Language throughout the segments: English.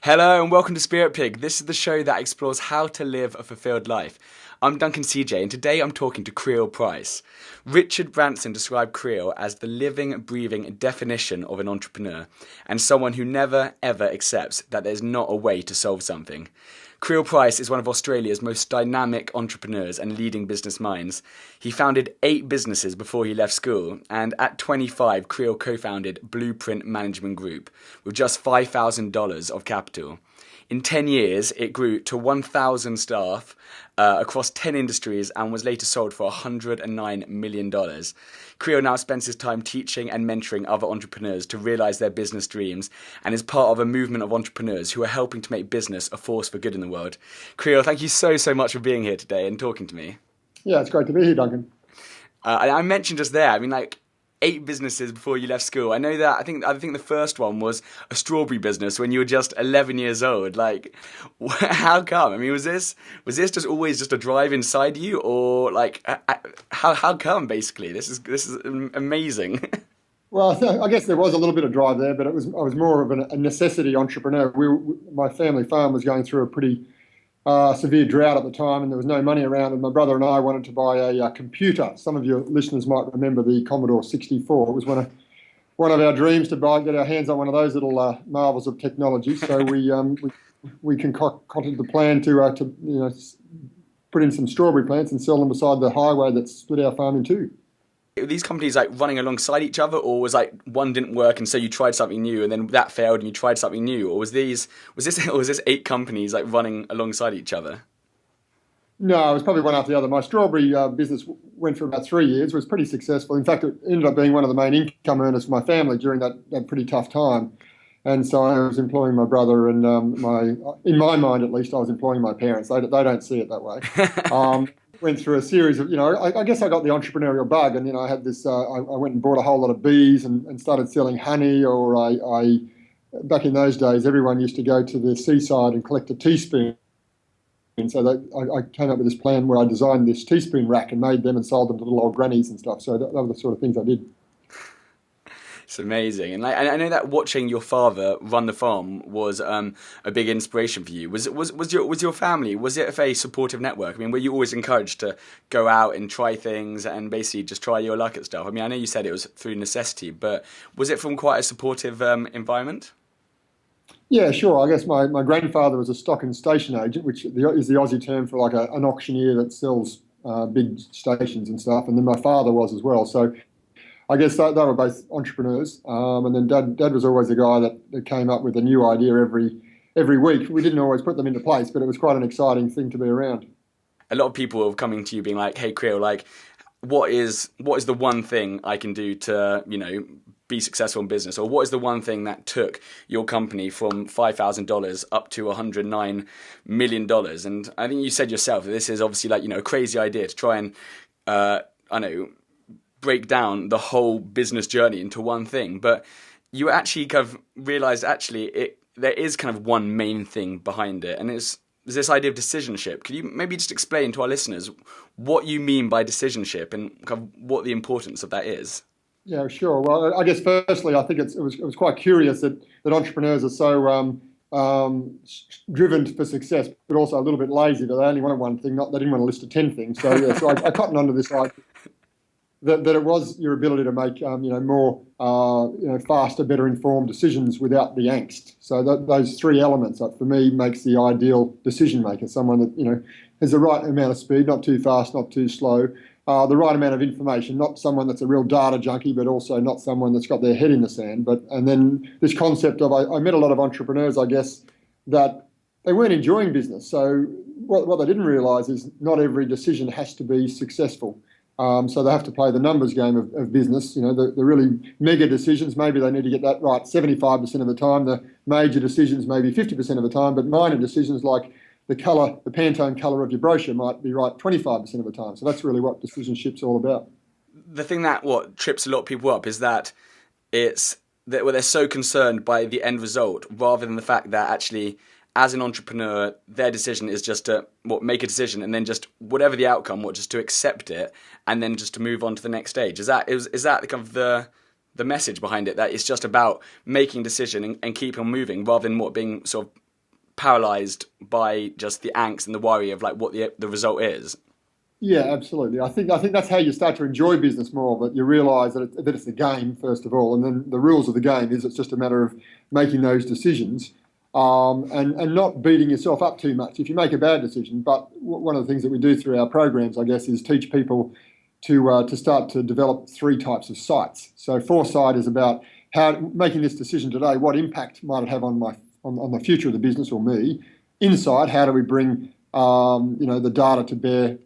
Hello and welcome to Spirit Pig. This is the show that explores how to live a fulfilled life. I'm Duncan CJ and today I'm talking to Creel Price. Richard Branson described Creel as the living, breathing definition of an entrepreneur and someone who never ever accepts that there's not a way to solve something. Creel Price is one of Australia's most dynamic entrepreneurs and leading business minds. He founded 8 businesses before he left school, and at 25, Creel co-founded Blueprint Management Group with just $5,000 of capital. In 10 years, it grew to 1,000 staff across 10 industries and was later sold for $109 million. Creel now spends his time teaching and mentoring other entrepreneurs to realize their business dreams and is part of a movement of entrepreneurs who are helping to make business a force for good in the world. Creel, thank you so much for being here today and talking to me. Yeah, it's great to be here, Duncan. I mentioned just there, 8 businesses before you left school. I know that. I think the first one was a strawberry business when you were just 11 years old. Like, how come? Was this just always just a drive inside you, or like how come? Basically, this is amazing. Well, I guess there was a little bit of drive there, but I was more of a necessity entrepreneur. My family farm was going through a pretty severe drought at the time, and there was no money around, and my brother and I wanted to buy a computer. Some of your listeners might remember the Commodore 64. It was one of our dreams to get our hands on one of those little marvels of technology. So we concocted the plan to put in some strawberry plants and sell them beside the highway that split our farm in two. Were these companies like running alongside each other, or was like one didn't work and so you tried something new and then that failed and you tried something new, or was this 8 companies like running alongside each other? No, it was probably one after the other. My strawberry business went for about 3 years, was pretty successful. In fact, it ended up being one of the main income earners for my family during that pretty tough time. And so I was employing my brother, and in my mind at least, I was employing my parents. They don't see it that way. Went through a series of, I guess I got the entrepreneurial bug, and I had this. I went and bought a whole lot of bees and started selling honey. Or I back in those days, everyone used to go to the seaside and collect a teaspoon. And so I came up with this plan where I designed this teaspoon rack and made them and sold them to little old grannies and stuff. So that were the sort of things I did. It's amazing, and I know that watching your father run the farm was a big inspiration for you. Was your family, was it a very supportive network? Were you always encouraged to go out and try things and basically just try your luck at stuff? I know you said it was through necessity, but was it from quite a supportive environment? Yeah, sure. I guess my grandfather was a stock and station agent, which is the Aussie term for like an auctioneer that sells big stations and stuff, and then my father was as well. So I guess they were both entrepreneurs, and then Dad was always a guy that came up with a new idea every week. We didn't always put them into place, but it was quite an exciting thing to be around. A lot of people are coming to you being like, "Hey, Creel, like, what is the one thing I can do to be successful in business, or what is the one thing that took your company from $5,000 up to $109 million?" And I think you said yourself that this is obviously a crazy idea to try and break down the whole business journey into one thing, but you actually kind of realized there is kind of one main thing behind it, and it's this idea of decisionship. Could you maybe just explain to our listeners what you mean by decisionship and kind of what the importance of that is? Yeah, sure. Well, I guess firstly, I think it was quite curious that entrepreneurs are so driven for success, but also a little bit lazy, that they only wanted one thing, they didn't want a list of 10 things. So yeah, so I cottoned onto this idea that it was your ability to make more faster, better informed decisions without the angst. So those 3 elements, for me, makes the ideal decision maker. Someone that has the right amount of speed, not too fast, not too slow, the right amount of information, not someone that's a real data junkie, but also not someone that's got their head in the sand. And then this concept of I met a lot of entrepreneurs, I guess, that they weren't enjoying business. So what they didn't realise is not every decision has to be successful. So they have to play the numbers game of business. The really mega decisions, maybe they need to get that right 75% of the time. The major decisions, maybe 50% of the time. But minor decisions like the Pantone colour of your brochure might be right 25% of the time. So that's really what decisionship's all about. The thing that trips a lot of people up is that they're so concerned by the end result rather than the fact that actually, as an entrepreneur, their decision is just to make a decision and then just whatever the outcome, just to accept it and then just to move on to the next stage. Is that kind of the message behind it, that it's just about making a decision and keep on moving rather than being sort of paralyzed by just the angst and the worry of like what the result is. Yeah, absolutely. I think that's how you start to enjoy business more. That you realise that it's a game first of all, and then the rules of the game is it's just a matter of making those decisions, and not beating yourself up too much if you make a bad decision. But one of the things that we do through our programs, I guess, is teach people to start to develop three types of sights. So foresight is about how making this decision today, what impact might it have on the future of the business or me. Insight, how do we bring the data to bear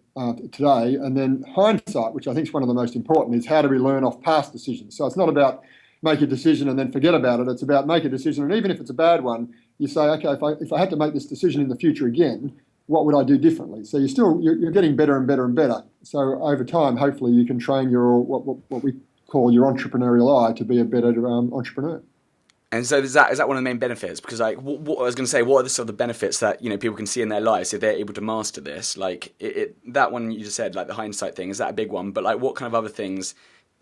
today, and then hindsight, which I think is one of the most important, is how do we learn off past decisions. So it's not about make a decision and then forget about it. It's about make a decision, and even if it's a bad one, you say, okay, if I had to make this decision in the future again, what would I do differently? So you're getting better and better and better. So over time, hopefully, you can train your what we call your entrepreneurial eye to be a better entrepreneur. And so is that one of the main benefits? Because like, what I was going to say, what are the sort of the benefits that people can see in their lives if they're able to master this? Like that one you just said, like the hindsight thing, is that a big one? But like, what kind of other things,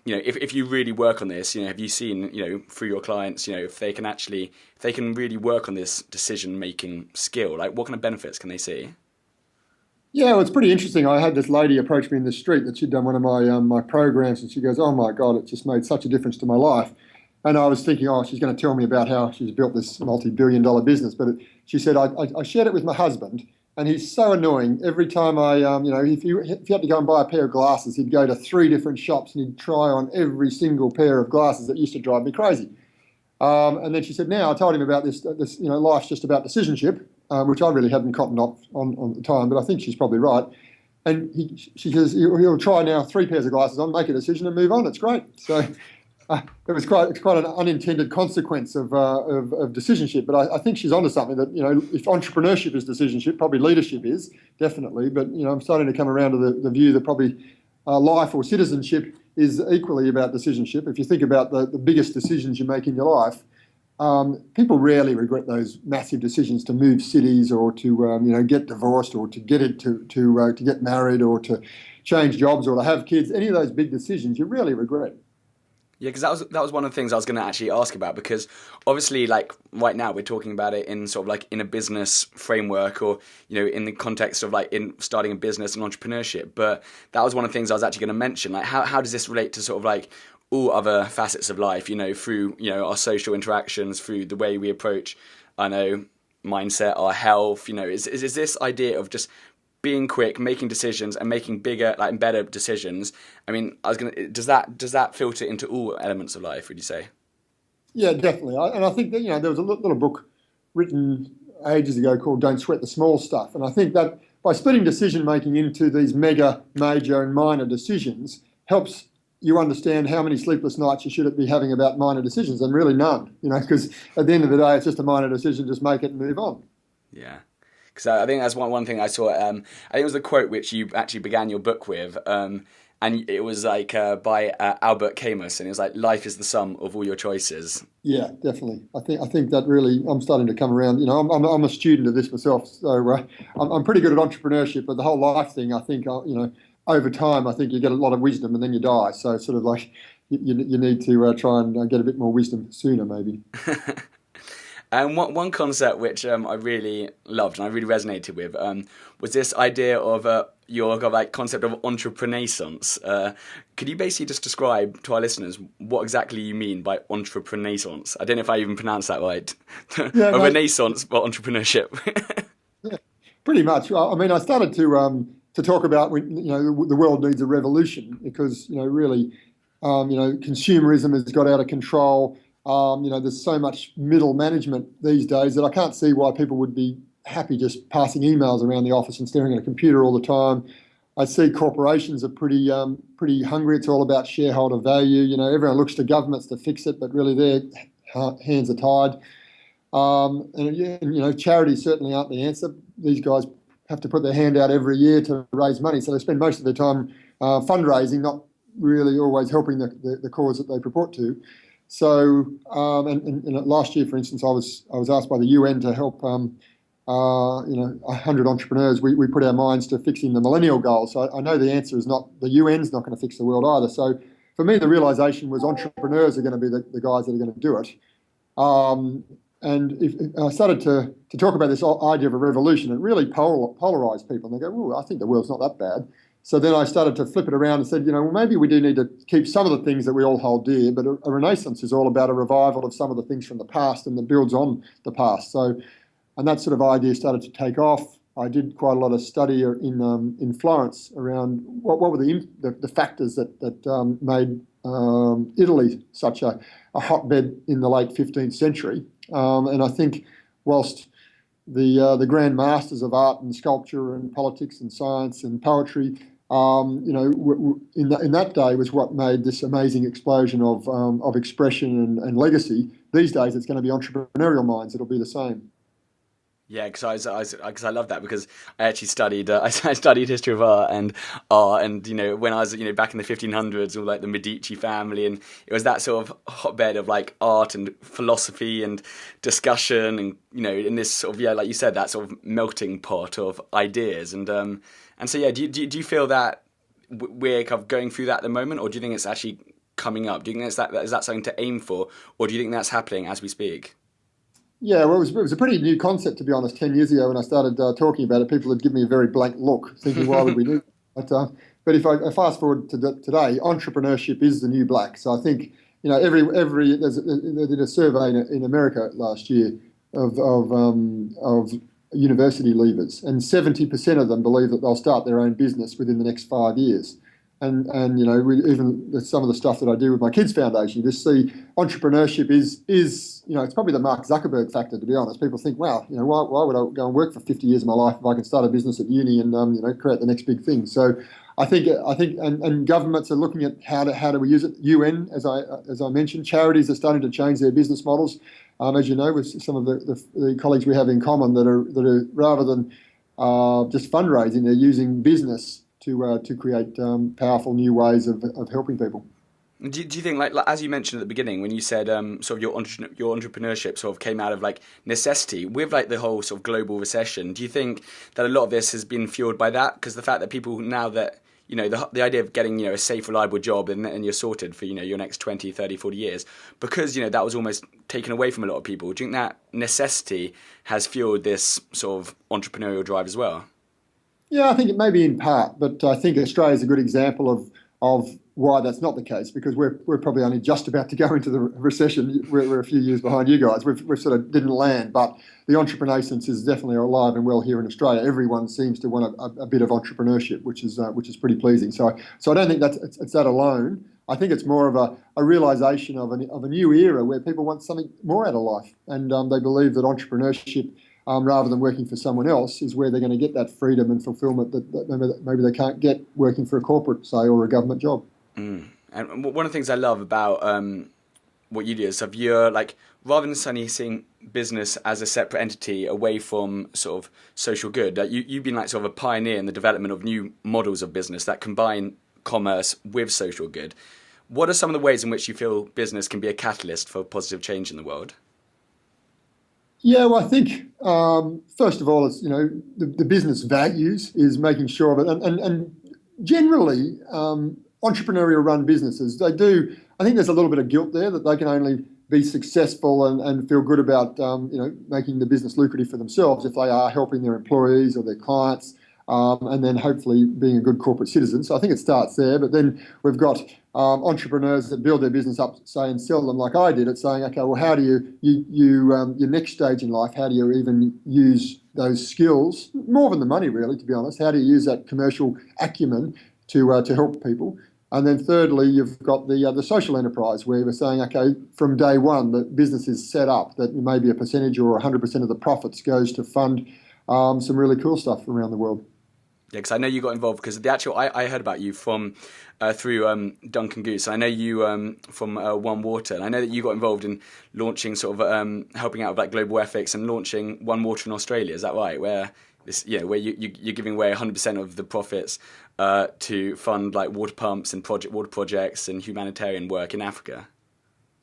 if you really work on this, have you seen, through your clients, if they can really work on this decision making skill, like what kind of benefits can they see? Yeah, well, it's pretty interesting. I had this lady approach me in the street that she'd done one of my programs, and she goes, "Oh my God, it just made such a difference to my life." And I was thinking, oh, she's going to tell me about how she's built this multi-billion-dollar business. But she said, I shared it with my husband, and he's so annoying. Every time if you had to go and buy a pair of glasses, he'd go to 3 different shops and he'd try on every single pair of glasses. That used to drive me crazy. And then she said, now I told him about this life's just about decisionship, which I really hadn't cottoned up on at the time, but I think she's probably right. And she says, he'll try now 3 pairs of glasses on, make a decision and move on. It's great. So it was quite an unintended consequence of decisionship, but I think she's onto something that, if entrepreneurship is decisionship, probably leadership is, definitely. But, I'm starting to come around to the view that probably life or citizenship is equally about decisionship. If you think about the biggest decisions you make in your life, people rarely regret those massive decisions to move cities or to, get divorced or to get married or to change jobs or to have kids. Any of those big decisions you rarely regret. Yeah, because that was one of the things I was going to actually ask about, because obviously, like, right now we're talking about it in sort of like in a business framework or, in the context of like in starting a business and entrepreneurship. But that was one of the things I was actually going to mention. Like, how does this relate to sort of like all other facets of life, through, our social interactions, through the way we approach, mindset, our health, is this idea of just being quick, making decisions, and making bigger, like better decisions. I mean, does that filter into all elements of life, would you say? Yeah, definitely. And I think that, there was a little book written ages ago called Don't Sweat the Small Stuff. And I think that by splitting decision making into these mega, major and minor decisions helps you understand how many sleepless nights you should be having about minor decisions, and really none, because at the end of the day, it's just a minor decision, just make it and move on. Yeah. Because I think that's one thing I saw. I think it was the quote which you actually began your book with, and it was like by Albert Camus, and it was like, "Life is the sum of all your choices." Yeah, definitely. I think that really, I'm starting to come around. I'm a student of this myself, so I'm pretty good at entrepreneurship. But the whole life thing, I think, over time, I think you get a lot of wisdom, and then you die. So sort of like you need to try and get a bit more wisdom sooner, maybe. And one concept which I really loved and I really resonated with was this idea of your like concept of entrepreneurship. Could you basically just describe to our listeners what exactly you mean by entrepreneurship? I don't know if I even pronounced that right. Yeah, a renaissance for entrepreneurship. Yeah, pretty much. I mean, I started to talk about the world needs a revolution because really consumerism has got out of control. There's so much middle management these days that I can't see why people would be happy just passing emails around the office and staring at a computer all the time. I see corporations are pretty hungry. It's all about shareholder value. Everyone looks to governments to fix it, but really their hands are tied. Charities certainly aren't the answer. These guys have to put their hand out every year to raise money, so they spend most of their time fundraising, not really always helping the cause that they purport to. So, last year, for instance, I was asked by the UN to help, 100 entrepreneurs. We put our minds to fixing the millennial goals. So I know the answer is not the UN's not going to fix the world either. So for me, the realization was entrepreneurs are going to be the guys that are going to do it. if I started to talk about this idea of a revolution, it really polarized people. And they go, "Oh, I think the world's not that bad." So then I started to flip it around and said, well, maybe we do need to keep some of the things that we all hold dear, but a renaissance is all about a revival of some of the things from the past and that builds on the past. So, and that sort of idea started to take off. I did quite a lot of study in Florence around what were the factors that made Italy such a hotbed in the late 15th century. And I think whilst the grand masters of art and sculpture and politics and science and poetry, in that day was what made this amazing explosion of expression and legacy. These days, it's going to be entrepreneurial minds that'll be the same. Yeah, because I love that, because I actually studied I studied history of art, and when I was back in the 1500s, all like the Medici family, and it was that sort of hotbed of like art and philosophy and discussion, and in this sort of, like you said, that sort of melting pot of ideas, and so yeah, do you feel that we're kind of going through that at the moment, or do you think it's actually coming up? Do you think is that something to aim for, or do you think that's happening as we speak? Yeah, well, it was a pretty new concept, to be honest. 10 years ago when I started talking about it, people would give me a very blank look, thinking, why would we do that? But if I fast forward to today, entrepreneurship is the new black. So I think, they did a survey in America last year of university leavers, and 70% of them believe that they'll start their own business within the next 5 years. And even some of the stuff that I do with my kids' foundation, you just see entrepreneurship is it's probably the Mark Zuckerberg factor, to be honest. People think, wow, why would I go and work for 50 years of my life if I can start a business at uni and create the next big thing? So I think and governments are looking at how do we use it. UN, as I mentioned, charities are starting to change their business models. As you know, with some of the colleagues we have in common that are rather than just fundraising, they're using business to create powerful new ways of helping people. Do you think, like as you mentioned at the beginning, when you said sort of your entrepreneurship sort of came out of like necessity with like the whole sort of global recession, do you think that a lot of this has been fueled by that? Because the fact that people now that, the idea of getting, a safe, reliable job and you're sorted for, your next 20, 30, 40 years, because, that was almost taken away from a lot of people. Do you think that necessity has fueled this sort of entrepreneurial drive as well? Yeah, I think it may be in part, but I think Australia is a good example of why that's not the case, because we're probably only just about to go into the recession. We're a few years behind you guys. We've sort of didn't land, but the entrepreneurship is definitely alive and well here in Australia. Everyone seems to want a bit of entrepreneurship, which is pretty pleasing. So I don't think it's that alone. I think it's more of a realization of a new era where people want something more out of life, and they believe that entrepreneurship, rather than working for someone else, is where they're going to get that freedom and fulfillment that maybe they can't get working for a corporate, say, or a government job. Mm. And one of the things I love about what you do is you're like, rather than suddenly seeing business as a separate entity away from sort of social good, you've been like sort of a pioneer in the development of new models of business that combine commerce with social good. What are some of the ways in which you feel business can be a catalyst for positive change in the world? Yeah, well, I think first of all, it's the business values is making sure of it, and generally entrepreneurial run businesses, they do. I think there's a little bit of guilt there that they can only be successful and feel good about making the business lucrative for themselves if they are helping their employees or their clients, and then hopefully being a good corporate citizen. So I think it starts there. But then we've got entrepreneurs that build their business up, say, and sell them like I did it, saying, okay, well, how do you your next stage in life, how do you even use those skills, more than the money really, to be honest, how do you use that commercial acumen to help people? And then thirdly, you've got the social enterprise, where we're saying, okay, from day one, the business is set up that maybe a percentage or 100% of the profits goes to fund some really cool stuff around the world. Yeah, because I know you got involved because I heard about you from through Duncan Goose. I know you from One Water, and I know that you got involved in launching sort of helping out with like global ethics and launching One Water in Australia. Is that right? Where where you're giving away 100% of the profits to fund like water pumps and water projects and humanitarian work in Africa.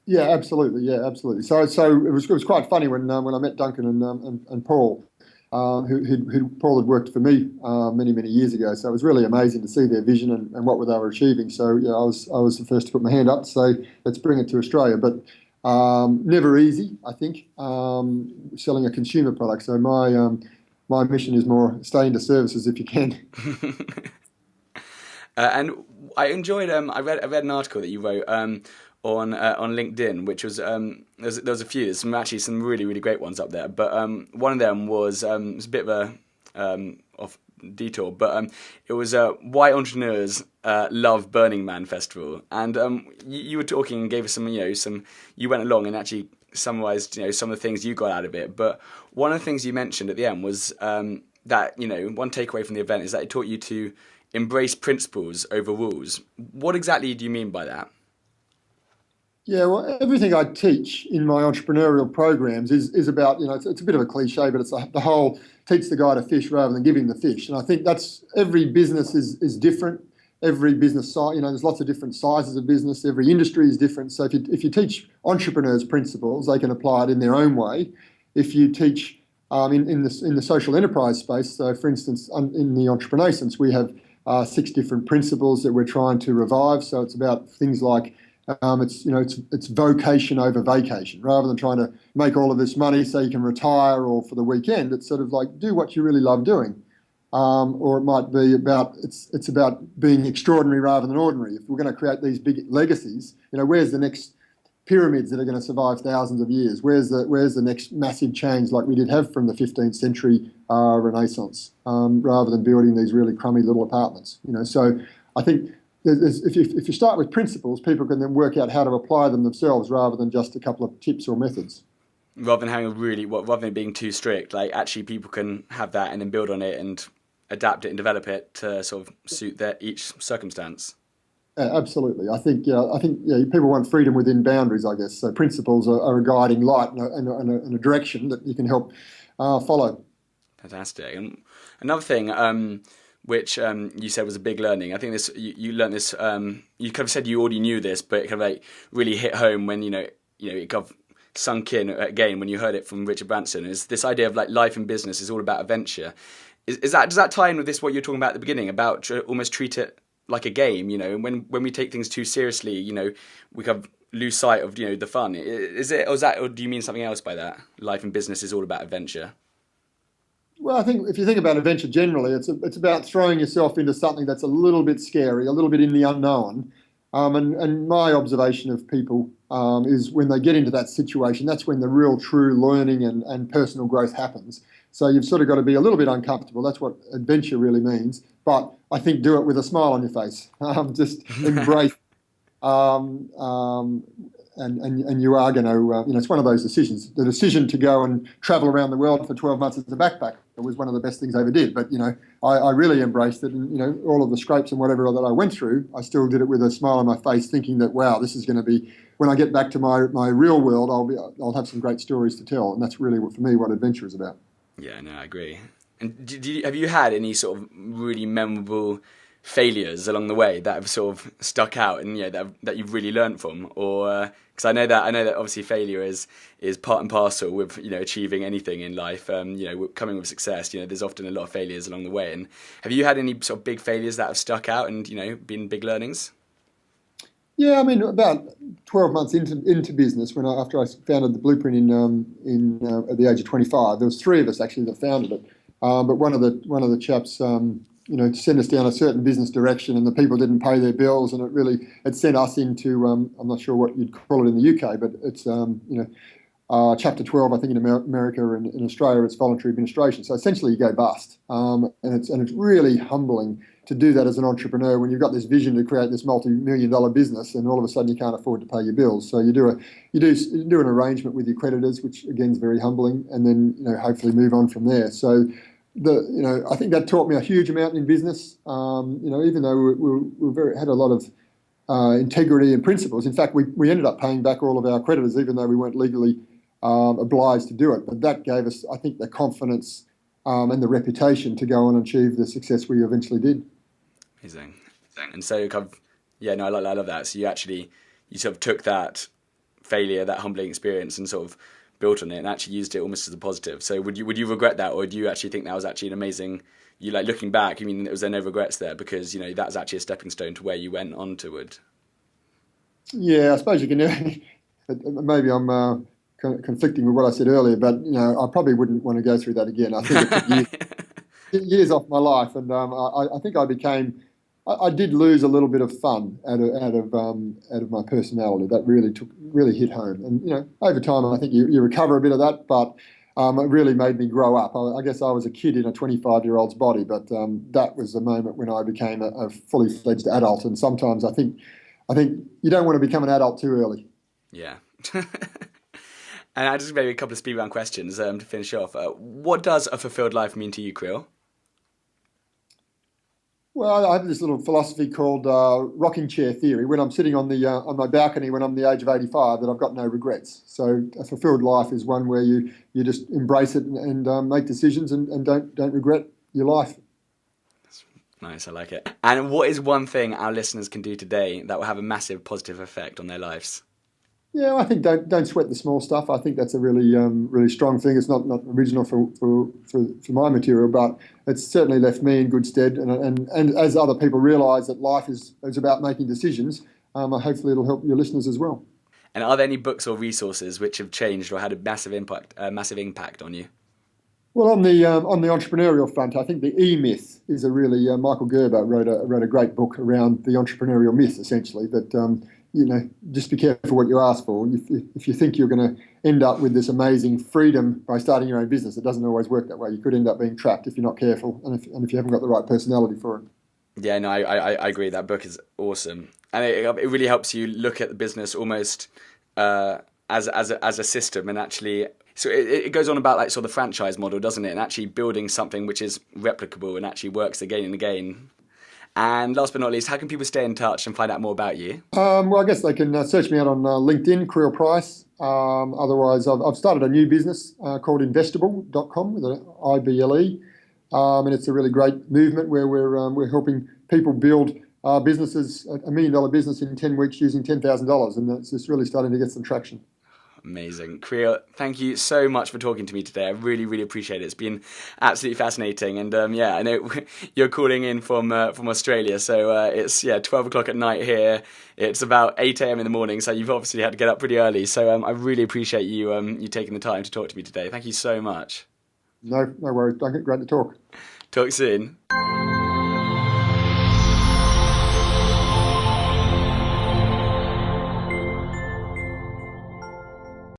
Yeah, absolutely. Yeah, absolutely. So it was quite funny when I met Duncan and Paul. Who Paul had worked for me many years ago. So it was really amazing to see their vision and what they were achieving. So yeah, I was the first to put my hand up to say, let's bring it to Australia. But Never easy, I think, selling a consumer product. So my mission is more stay into services if you can. And I enjoyed. I read an article that you wrote on LinkedIn, which was there was a few. There's some really really great ones up there. But one of them was it was a bit of a off detour, but it was why entrepreneurs love Burning Man Festival. And you were talking and gave us some. You went along and actually summarised some of the things you got out of it. But one of the things you mentioned at the end was that one takeaway from the event is that it taught you to embrace principles over rules. What exactly do you mean by that? Yeah, well, everything I teach in my entrepreneurial programs is about, it's a bit of a cliche, but it's the whole teach the guy to fish rather than give him the fish. And I think that's every business is different. Every business size, there's lots of different sizes of business. Every industry is different. So if you teach entrepreneurs principles, they can apply it in their own way. If you teach in the social enterprise space, so for instance, in the entrepreneurship, we have 6 different principles that we're trying to revive. So it's about things like it's vocation over vacation. Rather than trying to make all of this money so you can retire or for the weekend, it's sort of like do what you really love doing. Or it might be about it's about being extraordinary rather than ordinary. If we're going to create these big legacies, where's the next pyramids that are going to survive thousands of years? Where's the next massive change like we did have from the 15th century Renaissance, rather than building these really crummy little apartments? So I think if you start with principles, people can then work out how to apply them themselves rather than just a couple of tips or methods. Rather than rather than being too strict, like actually people can have that and then build on it and adapt it and develop it to sort of suit their each circumstance. Absolutely. I think people want freedom within boundaries, I guess. So principles are a guiding light and a direction that you can help follow. Fantastic. And another thing, which you said was a big learning. I think you learned this. You kind of said you already knew this, but it kind of like really hit home when it kind of sunk in again when you heard it from Richard Branson. Is this idea of like life and business is all about adventure? Does that tie in with this what you're talking about at the beginning about almost treat it like a game? And when we take things too seriously, we kind of lose sight of the fun. Is it or do you mean something else by that? Life and business is all about adventure. Well, I think if you think about adventure generally, it's about throwing yourself into something that's a little bit scary, a little bit in the unknown. And my observation of people is when they get into that situation, that's when the real true learning and personal growth happens. So you've sort of got to be a little bit uncomfortable. That's what adventure really means. But I think do it with a smile on your face. Just embrace. And you are going to, it's one of those decisions. The decision to go and travel around the world for 12 months as a backpacker was one of the best things I ever did. But, I really embraced it. And, all of the scrapes and whatever that I went through, I still did it with a smile on my face, thinking that, wow, this is going to be, when I get back to my real world, I'll have some great stories to tell. And that's really, for me, what adventure is about. Yeah, no, I agree. And have you had any sort of really memorable failures along the way that have sort of stuck out and that you've really learned from? Or because I know that obviously failure is part and parcel with achieving anything in life. Coming with success, there's often a lot of failures along the way. And have you had any sort of big failures that have stuck out and been big learnings? Yeah, I mean, about 12 months into business, after I founded the Blueprint at the age of 25, there was 3 of us actually that founded it. But one of the chaps, sent us down a certain business direction, and the people didn't pay their bills, and it sent us into I'm not sure what you'd call it in the UK, but it's Chapter 12, I think in America and in Australia, it's voluntary administration. So essentially, you go bust, and it's really humbling to do that as an entrepreneur when you've got this vision to create this multi-million-dollar business, and all of a sudden you can't afford to pay your bills. So you do an arrangement with your creditors, which again is very humbling, and then hopefully move on from there. So I think that taught me a huge amount in business. Even though we had a lot of integrity and principles. In fact, we ended up paying back all of our creditors, even though we weren't legally obliged to do it. But that gave us, I think, the confidence and the reputation to go on and achieve the success we eventually did. Amazing. And so, I love that. So you sort of took that failure, that humbling experience, and sort of built on it and actually used it almost as a positive. So would you regret that, or do you actually think that was actually an amazing? You looking back, was there no regrets there because that's actually a stepping stone to where you went on toward? Yeah, I suppose you can maybe I'm conflicting with what I said earlier, but I probably wouldn't want to go through that again. I think it took years off my life, and I think I did lose a little bit of fun out of my personality. That really hit home, and over time I think you recover a bit of that, but it really made me grow up. I guess I was a kid in a 25-year-old's body, but that was the moment when I became a fully fledged adult. And sometimes I think you don't want to become an adult too early. Yeah. And I just maybe a couple of speed round questions to finish off. What does a fulfilled life mean to you, Creel? Well, I have this little philosophy called rocking chair theory. When I'm sitting on my balcony when I'm the age of 85, that I've got no regrets. So a fulfilled life is one where you just embrace it and make decisions and don't regret your life. That's nice, I like it. And what is one thing our listeners can do today that will have a massive positive effect on their lives? Yeah, I think don't sweat the small stuff. I think that's a really strong thing. It's not original for my material, but it's certainly left me in good stead. And as other people realise that life is about making decisions, hopefully it'll help your listeners as well. And are there any books or resources which have changed or had a massive impact on you? Well, on the entrepreneurial front, I think the EMyth is a really Michael Gerber wrote a great book around the entrepreneurial myth, essentially, that just be careful what you ask for. If you think you're going to end up with this amazing freedom by starting your own business, it doesn't always work that way. You could end up being trapped if you're not careful, and if you haven't got the right personality for it. Yeah, no, I agree. That book is awesome, and it really helps you look at the business almost as a system, and actually. So it goes on about like sort of the franchise model, doesn't it? And actually building something which is replicable and actually works again and again. And last but not least, how can people stay in touch and find out more about you? Well, I guess they can search me out on LinkedIn, Creel Price. Otherwise, I've started a new business called Investable.com with an IBLE. And it's a really great movement where we're helping people build businesses, $1 million business in 10 weeks using $10,000. And it's just really starting to get some traction. Amazing. Creel, thank you so much for talking to me today. I really, really appreciate it. It's been absolutely fascinating. And yeah, I know you're calling in from Australia. So it's 12 o'clock at night here. It's about 8 a.m. in the morning. So you've obviously had to get up pretty early. So I really appreciate you taking the time to talk to me today. Thank you so much. No worries, Duncan. Great to talk. Talk soon.